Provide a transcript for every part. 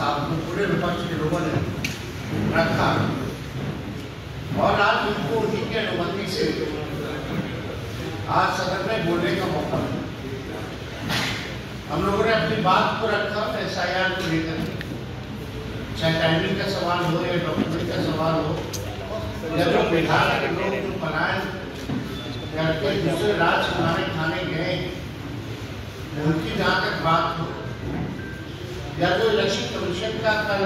साहब को पूरे विपक्ष के लोगों ने रखा और आज उनको उन्हीं की अनुमति से आज सदन में बोलने का मौका मिला। हम लोगों ने अपनी बात को रखा SIR को लेकर, चाहे टाइमिंग का सवाल हो या डॉक्यूमेंट का सवाल हो, या जो बिहार के लोग जो पलायन करके दूसरे राज्य खाने गए उनकी जहाँ तक बात हो, या जो इलेक्शन कमीशन का कल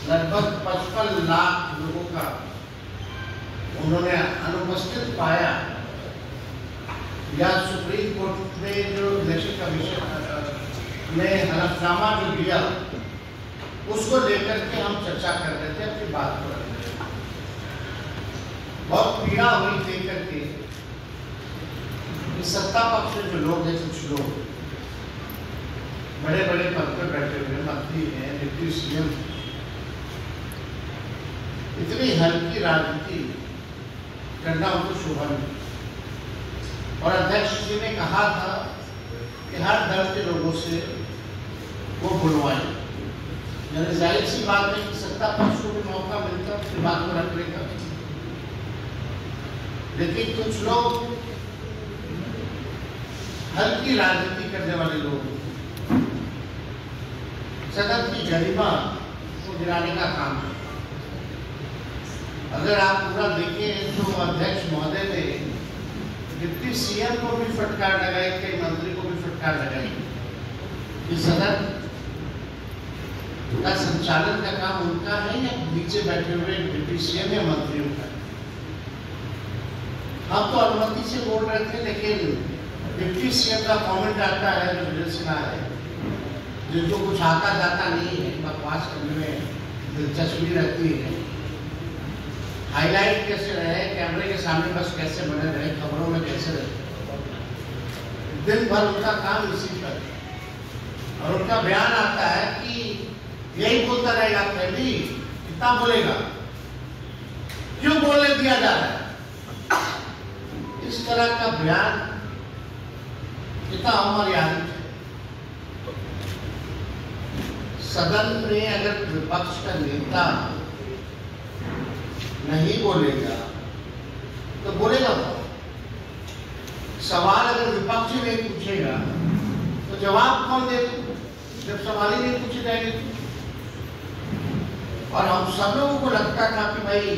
लगभग 55 लाख लोगों का उन्होंने अनुपस्थित पाया, या सुप्रीम कोर्ट में जो इलेक्शन कमीशन ने हलफनामा जो दिया उसको लेकर के हम चर्चा कर रहे थे, अपनी बात को रख रहे थे। बहुत पीड़ा हुई देख करके सत्ता पक्ष में जो लोग हैं, कुछ लोग बड़े बड़े पद पर बैठे हुए मंत्री हैं, डिप्टी CM, इतनी हल्की राजनीति करना उनको शोभा नहीं। और अध्यक्ष जी ने कहा था कि हर दल के लोगों से वो बुलवाएं, यानी जाहिर सी बात है कि सत्ता पक्ष को भी मौका मिलता है बात को रखने का। लेकिन कुछ लोग हल्की राजनीति करने वाले लोग सदन की गरिमा को गिराने का काम है। अगर आप पूरा देखें तो अध्यक्ष महोदय ने डिप्टी CM को भी फटकार लगाई, कई मंत्री को भी फटकार लगाई कि सदन का संचालन का काम उनका है या नीचे बैठे हुए डिप्टी CM या मंत्रियों का। हम तो अनुमति से बोल रहे थे, लेकिन डिप्टी CM का कमेंट आता है जो विजय सिन्हा है, जिनको कुछ आता जाता नहीं है, बकवास करने में दिलचस्पी रहती है, हाईलाइट कैसे रहे, कैमरे के सामने बस कैसे बने रहे, खबरों में कैसे रहे, दिन भर उनका काम इसी पर। और उनका बयान आता है कि यही बोलता रहेगा, पहली कितना बोलेगा, क्यों बोलने दिया जा रहा है। इस तरह का बयान कितना अमर्यादित है। सदन में अगर विपक्ष का नेता नहीं बोलेगा तो बोलेगा कौन? सवाल अगर विपक्ष नहीं पूछेगा तो जवाब कौन देगा, जब सवाल ही नहीं पूछे जाएंगे। और हम सब लोगों को लगता था कि भाई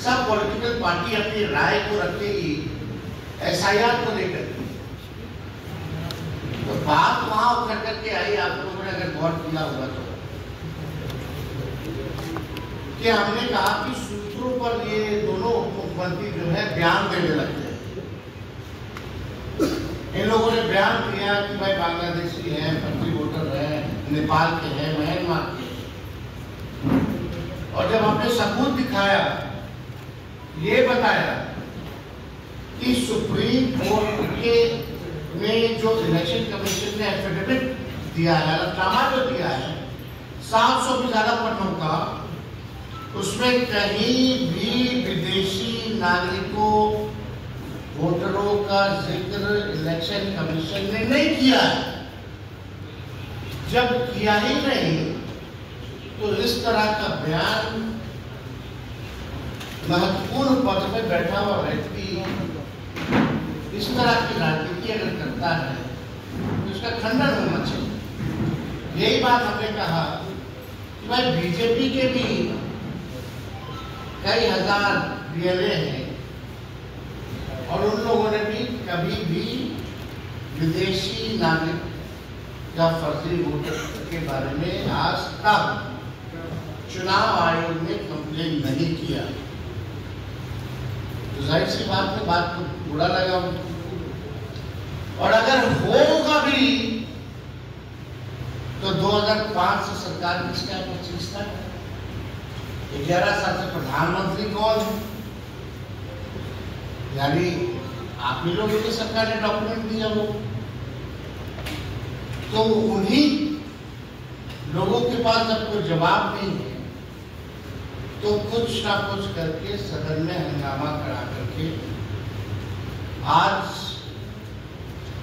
सब पॉलिटिकल पार्टी अपनी राय को रखेगी SIR को लेकर, तो बात वहां उतर करके आई। आप लोगों ने अगर गौर किया होगा तो कि हमने कहा कि सूत्रों पर ये दोनों मुख्यमंत्री जो है बयान देने लगते हैं। इन लोगों ने बयान दिया कि भाई बांग्लादेशी हैं, फर्जी वोटर हैं, नेपाल के हैं, म्यांमार के हैं। और जब हमने सबूत दिखाया, ये बताया कि सुप्रीम कोर्ट के में जो इलेक्शन कमीशन ने एफिडेविट दिया है, हलफनामा जो दिया है 700 भी ज्यादा पन्नों का, उसमें कहीं भी विदेशी नागरिकों वोटरों का जिक्र इलेक्शन कमीशन ने नहीं किया है। जब किया ही नहीं तो इस तरह का बयान महत्वपूर्ण पद में बैठा हुआ व्यक्ति इस तरह की राजनीति अगर करता है तो इसका खंडन होना चाहिए। यही बात हमने कहा कि भाई बीजेपी के भी कई हजार DLA हैं और उन लोगों ने भी कभी भी विदेशी नागरिक या फर्जी वोटर के बारे में आज तक चुनाव आयोग ने कंप्लेन नहीं किया। तो जाहिर सी बात है, बात को बुरा लगा। और अगर होगा भी तो 2005 से सरकार किसका है, 25 तक 11 साल से प्रधानमंत्री कौन है, यानी आप ही लोगों की सरकार ने डॉक्यूमेंट दिया वो, तो उन्हीं लोगों के पास जब कोई जवाब नहीं है तो कुछ ना कुछ करके सदन में हंगामा करा करके आज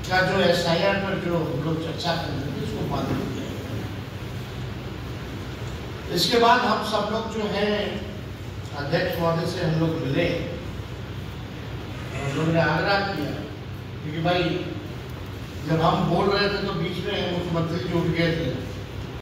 का जो SIR पर जो हम लोग चर्चा कर रहे थे उसको बंद हो गया। इसके बाद हम सब लोग जो है अध्यक्ष महोदय से हम लोग मिले, हम लोगों ने आग्रह किया क्योंकि भाई जब हम बोल रहे थे तो बीच में मुख्यमंत्री जी उठ गए थे